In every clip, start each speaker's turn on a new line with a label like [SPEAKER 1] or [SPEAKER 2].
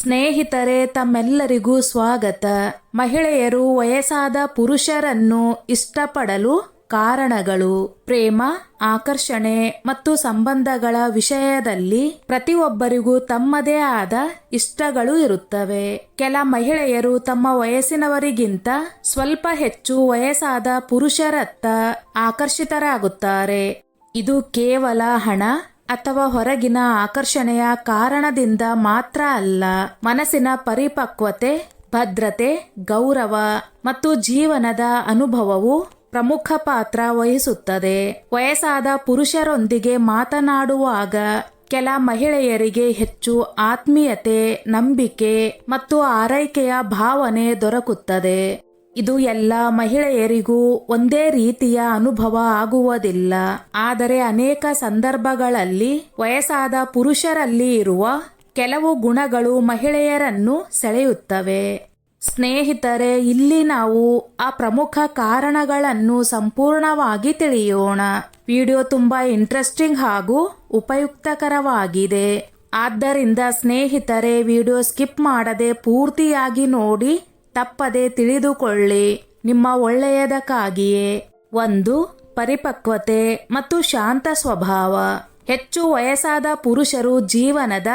[SPEAKER 1] ಸ್ನೇಹಿತರೆ, ತಮ್ಮೆಲ್ಲರಿಗೂ ಸ್ವಾಗತ. ಮಹಿಳೆಯರು ವಯಸ್ಸಾದ ಪುರುಷರನ್ನು ಇಷ್ಟಪಡಲು ಕಾರಣಗಳು. ಪ್ರೇಮ, ಆಕರ್ಷಣೆ ಮತ್ತು ಸಂಬಂಧಗಳ ವಿಷಯದಲ್ಲಿ ಪ್ರತಿಯೊಬ್ಬರಿಗೂ ತಮ್ಮದೇ ಆದ ಇಷ್ಟಗಳು ಇರುತ್ತವೆ. ಕೆಲ ಮಹಿಳೆಯರು ತಮ್ಮ ವಯಸ್ಸಿನವರಿಗಿಂತ ಸ್ವಲ್ಪ ಹೆಚ್ಚು ವಯಸ್ಸಾದ ಪುರುಷರತ್ತ ಆಕರ್ಷಿತರಾಗುತ್ತಾರೆ. ಇದು ಕೇವಲ ಹಣ ಅಥವಾ ಹೊರಗಿನ ಆಕರ್ಷಣೆಯ ಕಾರಣದಿಂದ ಮಾತ್ರ ಅಲ್ಲ. ಮನಸ್ಸಿನ ಪರಿಪಕ್ವತೆ, ಭದ್ರತೆ, ಗೌರವ ಮತ್ತು ಜೀವನದ ಅನುಭವವು ಪ್ರಮುಖ ಪಾತ್ರ ವಹಿಸುತ್ತದೆ. ವಯಸ್ಸಾದ ಪುರುಷರೊಂದಿಗೆ ಮಾತನಾಡುವಾಗ ಕೆಲ ಮಹಿಳೆಯರಿಗೆ ಹೆಚ್ಚು ಆತ್ಮೀಯತೆ, ನಂಬಿಕೆ ಮತ್ತು ಆರೈಕೆಯ ಭಾವನೆ ದೊರಕುತ್ತದೆ. ಇದು ಎಲ್ಲ ಮಹಿಳೆಯರಿಗೂ ಒಂದೇ ರೀತಿಯ ಅನುಭವ ಆಗುವುದಿಲ್ಲ. ಆದರೆ ಅನೇಕ ಸಂದರ್ಭಗಳಲ್ಲಿ ವಯಸ್ಸಾದ ಪುರುಷರಲ್ಲಿ ಇರುವ ಕೆಲವು ಗುಣಗಳು ಮಹಿಳೆಯರನ್ನು ಸೆಳೆಯುತ್ತವೆ. ಸ್ನೇಹಿತರೆ, ಇಲ್ಲಿ ನಾವು ಆ ಪ್ರಮುಖ ಕಾರಣಗಳನ್ನು ಸಂಪೂರ್ಣವಾಗಿ ತಿಳಿಯೋಣ. ವಿಡಿಯೋ ತುಂಬಾ ಇಂಟ್ರೆಸ್ಟಿಂಗ್ ಹಾಗೂ ಉಪಯುಕ್ತಕರವಾಗಿದೆ. ಆದ್ದರಿಂದ ಸ್ನೇಹಿತರೆ, ವಿಡಿಯೋ ಸ್ಕಿಪ್ ಮಾಡದೆ ಪೂರ್ತಿಯಾಗಿ ನೋಡಿ, ತಪ್ಪದೆ ತಿಳಿದುಕೊಳ್ಳಿ, ನಿಮ್ಮ ಒಳ್ಳೆಯದಕ್ಕಾಗಿಯೇ. 1. ಪರಿಪಕ್ವತೆ ಮತ್ತು ಶಾಂತ ಸ್ವಭಾವ. ಹೆಚ್ಚು ವಯಸ್ಸಾದ ಪುರುಷರು ಜೀವನದ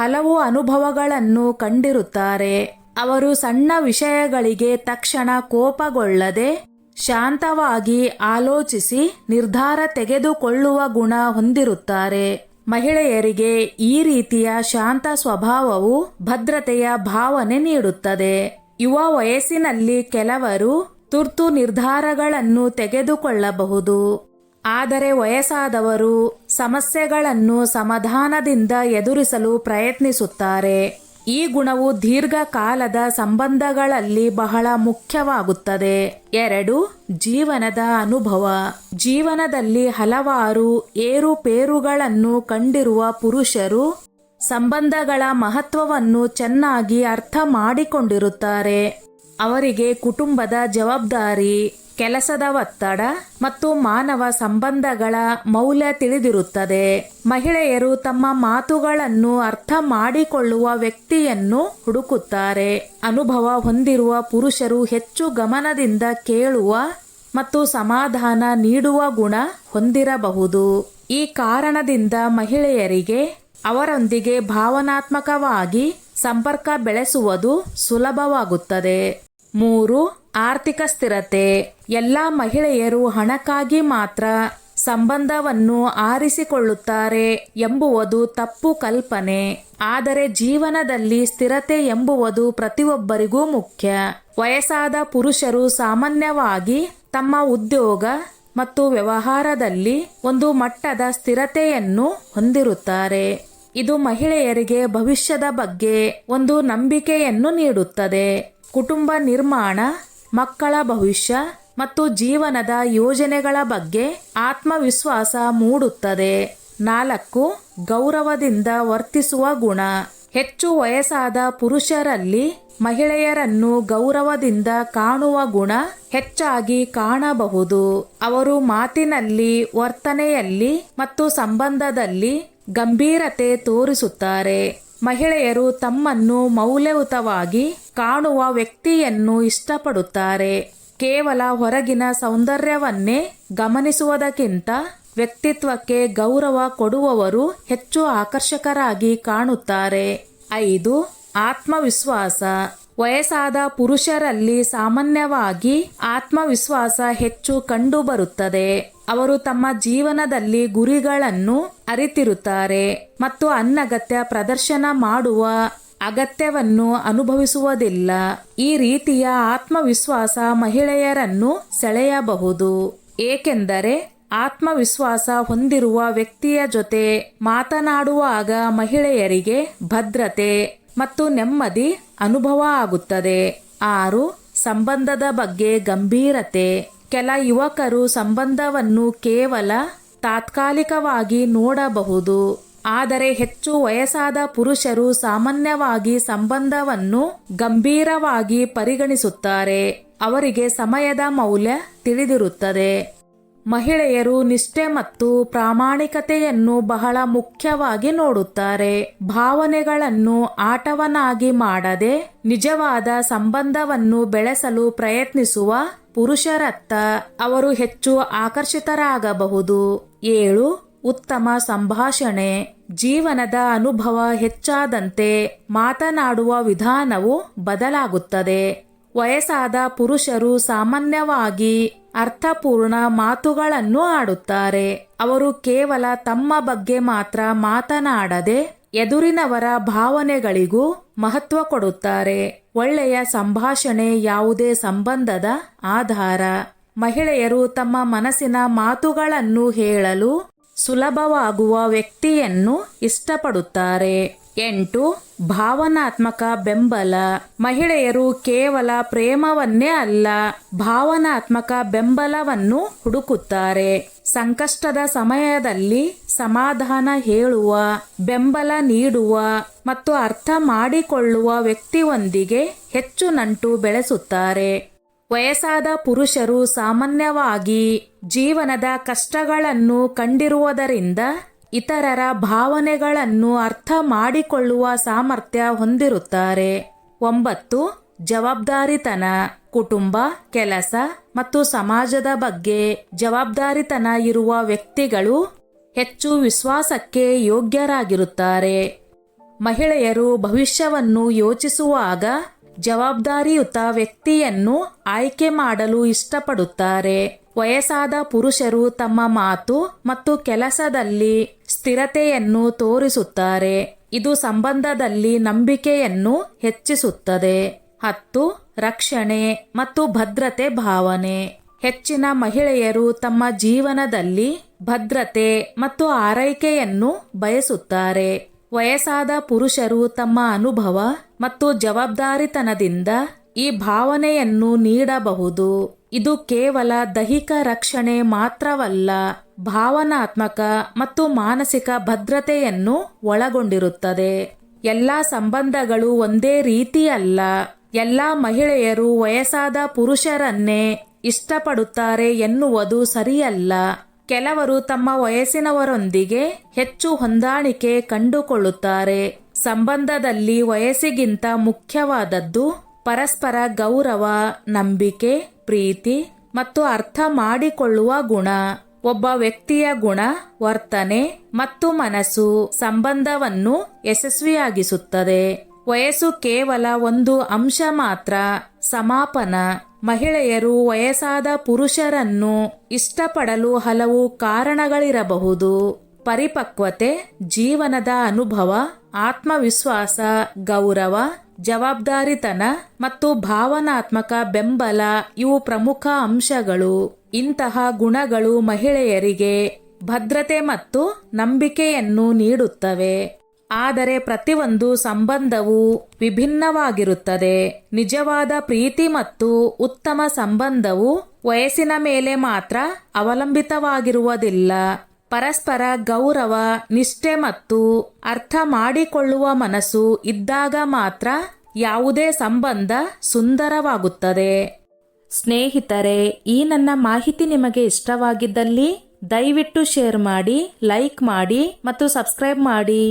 [SPEAKER 1] ಹಲವು ಅನುಭವಗಳನ್ನು ಕಂಡಿರುತ್ತಾರೆ. ಅವರು ಸಣ್ಣ ವಿಷಯಗಳಿಗೆ ತಕ್ಷಣ ಕೋಪಗೊಳ್ಳದೆ ಶಾಂತವಾಗಿ ಆಲೋಚಿಸಿ ನಿರ್ಧಾರ ತೆಗೆದುಕೊಳ್ಳುವ ಗುಣ ಹೊಂದಿರುತ್ತಾರೆ. ಮಹಿಳೆಯರಿಗೆ ಈ ರೀತಿಯ ಶಾಂತ ಸ್ವಭಾವವು ಭದ್ರತೆಯ ಭಾವನೆ ನೀಡುತ್ತದೆ. ಯುವ ವಯಸ್ಸಿನಲ್ಲಿ ಕೆಲವರು ತುರ್ತು ನಿರ್ಧಾರಗಳನ್ನು ತೆಗೆದುಕೊಳ್ಳಬಹುದು. ಆದರೆ ವಯಸ್ಸಾದವರು ಸಮಸ್ಯೆಗಳನ್ನು ಸಮಾಧಾನದಿಂದ ಎದುರಿಸಲು ಪ್ರಯತ್ನಿಸುತ್ತಾರೆ. ಈ ಗುಣವು ದೀರ್ಘಕಾಲದ ಸಂಬಂಧಗಳಲ್ಲಿ ಬಹಳ ಮುಖ್ಯವಾಗುತ್ತದೆ. 2. ಜೀವನದ ಅನುಭವ. ಜೀವನದಲ್ಲಿ ಹಲವಾರು ಏರುಪೇರುಗಳನ್ನು ಕಂಡಿರುವ ಪುರುಷರು ಸಂಬಂಧಗಳ ಮಹತ್ವವನ್ನು ಚೆನ್ನಾಗಿ ಅರ್ಥ ಮಾಡಿಕೊಂಡಿರುತ್ತಾರೆ. ಅವರಿಗೆ ಕುಟುಂಬದ ಜವಾಬ್ದಾರಿ, ಕೆಲಸದ ಒತ್ತಡ ಮತ್ತು ಮಾನವ ಸಂಬಂಧಗಳ ಮೌಲ್ಯ ತಿಳಿದಿರುತ್ತದೆ. ಮಹಿಳೆಯರು ತಮ್ಮ ಮಾತುಗಳನ್ನು ಅರ್ಥ ಮಾಡಿಕೊಳ್ಳುವ ವ್ಯಕ್ತಿಯನ್ನು ಹುಡುಕುತ್ತಾರೆ. ಅನುಭವ ಹೊಂದಿರುವ ಪುರುಷರು ಹೆಚ್ಚು ಗಮನದಿಂದ ಕೇಳುವ ಮತ್ತು ಸಮಾಧಾನ ನೀಡುವ ಗುಣ ಹೊಂದಿರಬಹುದು. ಈ ಕಾರಣದಿಂದ ಮಹಿಳೆಯರಿಗೆ ಅವರೊಂದಿಗೆ ಭಾವನಾತ್ಮಕವಾಗಿ ಸಂಪರ್ಕ ಬೆಳೆಸುವುದು ಸುಲಭವಾಗುತ್ತದೆ. 3. ಆರ್ಥಿಕ ಸ್ಥಿರತೆ. ಎಲ್ಲ ಮಹಿಳೆಯರು ಹಣಕ್ಕಾಗಿ ಮಾತ್ರ ಸಂಬಂಧವನ್ನು ಆರಿಸಿಕೊಳ್ಳುತ್ತಾರೆ ಎಂಬುವುದು ತಪ್ಪು ಕಲ್ಪನೆ. ಆದರೆ ಜೀವನದಲ್ಲಿ ಸ್ಥಿರತೆ ಎಂಬುವುದು ಪ್ರತಿಯೊಬ್ಬರಿಗೂ ಮುಖ್ಯ. ವಯಸ್ಸಾದ ಪುರುಷರು ಸಾಮಾನ್ಯವಾಗಿ ತಮ್ಮ ಉದ್ಯೋಗ ಮತ್ತು ವ್ಯವಹಾರದಲ್ಲಿ ಒಂದು ಮಟ್ಟದ ಸ್ಥಿರತೆಯನ್ನು ಹೊಂದಿರುತ್ತಾರೆ. ಇದು ಮಹಿಳೆಯರಿಗೆ ಭವಿಷ್ಯದ ಬಗ್ಗೆ ಒಂದು ನಂಬಿಕೆಯನ್ನು ನೀಡುತ್ತದೆ. ಕುಟುಂಬ ನಿರ್ಮಾಣ, ಮಕ್ಕಳ ಭವಿಷ್ಯ ಮತ್ತು ಜೀವನದ ಯೋಜನೆಗಳ ಬಗ್ಗೆ ಆತ್ಮವಿಶ್ವಾಸ ಮೂಡುತ್ತದೆ. 4. ಗೌರವದಿಂದ ವರ್ತಿಸುವ ಗುಣ. ಹೆಚ್ಚು ವಯಸ್ಸಾದ ಪುರುಷರಲ್ಲಿ ಮಹಿಳೆಯರನ್ನು ಗೌರವದಿಂದ ಕಾಣುವ ಗುಣ ಹೆಚ್ಚಾಗಿ ಕಾಣಬಹುದು. ಅವರು ಮಾತಿನಲ್ಲಿ, ವರ್ತನೆಯಲ್ಲಿ ಮತ್ತು ಸಂಬಂಧದಲ್ಲಿ ಗಂಭೀರತೆ ತೋರಿಸುತ್ತಾರೆ. ಮಹಿಳೆಯರು ತಮ್ಮನ್ನು ಮೌಲ್ಯಯುತವಾಗಿ ಕಾಣುವ ವ್ಯಕ್ತಿಯನ್ನು ಇಷ್ಟಪಡುತ್ತಾರೆ. ಕೇವಲ ಹೊರಗಿನ ಸೌಂದರ್ಯವನ್ನೇ ಗಮನಿಸುವುದಕ್ಕಿಂತ ವ್ಯಕ್ತಿತ್ವಕ್ಕೆ ಗೌರವ ಕೊಡುವವರು ಹೆಚ್ಚು ಆಕರ್ಷಕರಾಗಿ ಕಾಣುತ್ತಾರೆ. 5. ಆತ್ಮವಿಶ್ವಾಸ. ವಯಸ್ಸಾದ ಪುರುಷರಲ್ಲಿ ಸಾಮಾನ್ಯವಾಗಿ ಆತ್ಮವಿಶ್ವಾಸ ಹೆಚ್ಚು ಕಂಡುಬರುತ್ತದೆ. ಅವರು ತಮ್ಮ ಜೀವನದಲ್ಲಿ ಗುರಿಗಳನ್ನು ಅರಿತಿರುತ್ತಾರೆ ಮತ್ತು ಅನಗತ್ಯ ಪ್ರದರ್ಶನ ಮಾಡುವ ಅಗತ್ಯವನ್ನು ಅನುಭವಿಸುವುದಿಲ್ಲ. ಈ ರೀತಿಯ ಆತ್ಮವಿಶ್ವಾಸ ಮಹಿಳೆಯರನ್ನು ಸೆಳೆಯಬಹುದು, ಏಕೆಂದರೆ ಆತ್ಮವಿಶ್ವಾಸ ಹೊಂದಿರುವ ವ್ಯಕ್ತಿಯ ಜೊತೆ ಮಾತನಾಡುವಾಗ ಮಹಿಳೆಯರಿಗೆ ಭದ್ರತೆ ಮತ್ತು ನೆಮ್ಮದಿ ಅನುಭವ ಆಗುತ್ತದೆ. 6. ಸಂಬಂಧದ ಬಗ್ಗೆ ಗಂಭೀರತೆ. ಕೆಲ ಯುವಕರು ಸಂಬಂಧವನ್ನು ಕೇವಲ ತಾತ್ಕಾಲಿಕವಾಗಿ ನೋಡಬಹುದು. ಆದರೆ ಹೆಚ್ಚು ವಯಸ್ಸಾದ ಪುರುಷರು ಸಾಮಾನ್ಯವಾಗಿ ಸಂಬಂಧವನ್ನು ಗಂಭೀರವಾಗಿ ಪರಿಗಣಿಸುತ್ತಾರೆ. ಅವರಿಗೆ ಸಮಯದ ಮೌಲ್ಯ ತಿಳಿದಿರುತ್ತದೆ. ಮಹಿಳೆಯರು ನಿಷ್ಠೆ ಮತ್ತು ಪ್ರಾಮಾಣಿಕತೆಯನ್ನು ಬಹಳ ಮುಖ್ಯವಾಗಿ ನೋಡುತ್ತಾರೆ. ಭಾವನೆಗಳನ್ನು ಆಟವನ್ನಾಗಿ ಮಾಡದೆ ನಿಜವಾದ ಸಂಬಂಧವನ್ನು ಬೆಳೆಸಲು ಪ್ರಯತ್ನಿಸುವ ಪುರುಷರತ್ತ ಅವರು ಹೆಚ್ಚು ಆಕರ್ಷಿತರಾಗಬಹುದು. 7. ಉತ್ತಮ ಸಂಭಾಷಣೆ. ಜೀವನದ ಅನುಭವ ಹೆಚ್ಚಾದಂತೆ ಮಾತನಾಡುವ ವಿಧಾನವು ಬದಲಾಗುತ್ತದೆ. ವಯಸ್ಸಾದ ಪುರುಷರು ಸಾಮಾನ್ಯವಾಗಿ ಅರ್ಥಪೂರ್ಣ ಮಾತುಗಳನ್ನು ಆಡುತ್ತಾರೆ. ಅವರು ಕೇವಲ ತಮ್ಮ ಬಗ್ಗೆ ಮಾತ್ರ ಮಾತನಾಡದೆ ಎದುರಿನವರ ಭಾವನೆಗಳಿಗೂ ಮಹತ್ವ ಕೊಡುತ್ತಾರೆ. ಒಳ್ಳೆಯ ಸಂಭಾಷಣೆ ಯಾವುದೇ ಸಂಬಂಧದ ಆಧಾರ. ಮಹಿಳೆಯರು ತಮ್ಮ ಮನಸ್ಸಿನ ಮಾತುಗಳನ್ನು ಹೇಳಲು ಸುಲಭವಾಗುವ ವ್ಯಕ್ತಿಯನ್ನು ಇಷ್ಟಪಡುತ್ತಾರೆ. 8. ಭಾವನಾತ್ಮಕ ಬೆಂಬಲ. ಮಹಿಳೆಯರು ಕೇವಲ ಪ್ರೇಮವನ್ನೇ ಅಲ್ಲ, ಭಾವನಾತ್ಮಕ ಬೆಂಬಲವನ್ನು ಹುಡುಕುತ್ತಾರೆ. ಸಂಕಷ್ಟದ ಸಮಯದಲ್ಲಿ ಸಮಾಧಾನ ಹೇಳುವ, ಬೆಂಬಲ ನೀಡುವ ಮತ್ತು ಅರ್ಥ ಮಾಡಿಕೊಳ್ಳುವ ವ್ಯಕ್ತಿಯೊಂದಿಗೆ ಹೆಚ್ಚು ನಂಟು ಬೆಳೆಸುತ್ತಾರೆ. ವಯಸ್ಸಾದ ಪುರುಷರು ಸಾಮಾನ್ಯವಾಗಿ ಜೀವನದ ಕಷ್ಟಗಳನ್ನು ಕಂಡಿರುವುದರಿಂದ ಇತರರ ಭಾವನೆಗಳನ್ನು ಅರ್ಥ ಮಾಡಿಕೊಳ್ಳುವ ಸಾಮರ್ಥ್ಯ ಹೊಂದಿರುತ್ತಾರೆ. 9. ಜವಾಬ್ದಾರಿತನ. ಕುಟುಂಬ, ಕೆಲಸ ಮತ್ತು ಸಮಾಜದ ಬಗ್ಗೆ ಜವಾಬ್ದಾರಿತನ ಇರುವ ವ್ಯಕ್ತಿಗಳು ಹೆಚ್ಚು ವಿಶ್ವಾಸಕ್ಕೆ ಯೋಗ್ಯರಾಗಿರುತ್ತಾರೆ. ಮಹಿಳೆಯರು ಭವಿಷ್ಯವನ್ನು ಯೋಚಿಸುವಾಗ ಜವಾಬ್ದಾರಿಯುತ ವ್ಯಕ್ತಿಯನ್ನು ಆಯ್ಕೆ ಮಾಡಲು ಇಷ್ಟಪಡುತ್ತಾರೆ. ವಯಸ್ಸಾದ ಪುರುಷರು ತಮ್ಮ ಮಾತು ಮತ್ತು ಕೆಲಸದಲ್ಲಿ ಸ್ಥಿರತೆಯನ್ನು ತೋರಿಸುತ್ತಾರೆ. ಇದು ಸಂಬಂಧದಲ್ಲಿ ನಂಬಿಕೆಯನ್ನು ಹೆಚ್ಚಿಸುತ್ತದೆ. 10. ರಕ್ಷಣೆ ಮತ್ತು ಭದ್ರತೆ ಭಾವನೆ. ಹೆಚ್ಚಿನ ಮಹಿಳೆಯರು ತಮ್ಮ ಜೀವನದಲ್ಲಿ ಭದ್ರತೆ ಮತ್ತು ಆರೈಕೆಯನ್ನು ಬಯಸುತ್ತಾರೆ. ವಯಸ್ಸಾದ ಪುರುಷರು ತಮ್ಮ ಅನುಭವ ಮತ್ತು ಜವಾಬ್ದಾರಿತನದಿಂದ ಈ ಭಾವನೆಯನ್ನು ನೀಡಬಹುದು. ಇದು ಕೇವಲ ದೈಹಿಕ ರಕ್ಷಣೆ ಮಾತ್ರವಲ್ಲ, ಭಾವನಾತ್ಮಕ ಮತ್ತು ಮಾನಸಿಕ ಭದ್ರತೆಯನ್ನು ಒಳಗೊಂಡಿರುತ್ತದೆ. ಎಲ್ಲಾ ಸಂಬಂಧಗಳು ಒಂದೇ ರೀತಿಯಲ್ಲ. ಎಲ್ಲಾ ಮಹಿಳೆಯರು ವಯಸ್ಸಾದ ಪುರುಷರನ್ನೇ ಇಷ್ಟಪಡುತ್ತಾರೆ ಎನ್ನುವುದು ಸರಿಯಲ್ಲ. ಕೆಲವರು ತಮ್ಮ ವಯಸ್ಸಿನವರೊಂದಿಗೆ ಹೆಚ್ಚು ಹೊಂದಾಣಿಕೆ ಕಂಡುಕೊಳ್ಳುತ್ತಾರೆ. ಸಂಬಂಧದಲ್ಲಿ ವಯಸ್ಸಿಗಿಂತ ಮುಖ್ಯವಾದದ್ದು ಪರಸ್ಪರ ಗೌರವ, ನಂಬಿಕೆ, ಪ್ರೀತಿ ಮತ್ತು ಅರ್ಥ ಮಾಡಿಕೊಳ್ಳುವ ಗುಣ. ಒಬ್ಬ ವ್ಯಕ್ತಿಯ ಗುಣ, ವರ್ತನೆ ಮತ್ತು ಮನಸ್ಸು ಸಂಬಂಧವನ್ನು ಯಶಸ್ವಿಯಾಗಿಸುತ್ತದೆ. ವಯಸ್ಸು ಕೇವಲ ಒಂದು ಅಂಶ ಮಾತ್ರ. ಸಮಾಪನ. ಮಹಿಳೆಯರು ವಯಸ್ಸಾದ ಪುರುಷರನ್ನು ಇಷ್ಟಪಡಲು ಹಲವು ಕಾರಣಗಳಿರಬಹುದು. ಪರಿಪಕ್ವತೆ, ಜೀವನದ ಅನುಭವ, ಆತ್ಮವಿಶ್ವಾಸ, ಗೌರವ, ಜವಾಬ್ದಾರಿತನ ಮತ್ತು ಭಾವನಾತ್ಮಕ ಬೆಂಬಲ ಇವು ಪ್ರಮುಖ ಅಂಶಗಳು. ಇಂತಹ ಗುಣಗಳು ಮಹಿಳೆಯರಿಗೆ ಭದ್ರತೆ ಮತ್ತು ನಂಬಿಕೆಯನ್ನು ನೀಡುತ್ತವೆ. ಆದರೆ ಪ್ರತಿಯೊಂದು ಸಂಬಂಧವೂ ವಿಭಿನ್ನವಾಗಿರುತ್ತದೆ. ನಿಜವಾದ ಪ್ರೀತಿ ಮತ್ತು ಉತ್ತಮ ಸಂಬಂಧವು ವಯಸ್ಸಿನ ಮೇಲೆ ಮಾತ್ರ ಅವಲಂಬಿತವಾಗಿರುವುದಿಲ್ಲ. ಪರಸ್ಪರ ಗೌರವ, ನಿಷ್ಠೆ ಮತ್ತು ಅರ್ಥ ಮಾಡಿಕೊಳ್ಳುವ ಮನಸ್ಸು ಇದ್ದಾಗ ಮಾತ್ರ ಯಾವುದೇ ಸಂಬಂಧ ಸುಂದರವಾಗುತ್ತದೆ. ಸ್ನೇಹಿತರೆ, ಈ ನನ್ನ ಮಾಹಿತಿ ನಿಮಗೆ ಇಷ್ಟವಾಗಿದ್ದಲ್ಲಿ ದಯವಿಟ್ಟು ಶೇರ್ ಮಾಡಿ, ಲೈಕ್ ಮಾಡಿ ಮತ್ತು ಸಬ್ಸ್ಕ್ರೈಬ್ ಮಾಡಿ.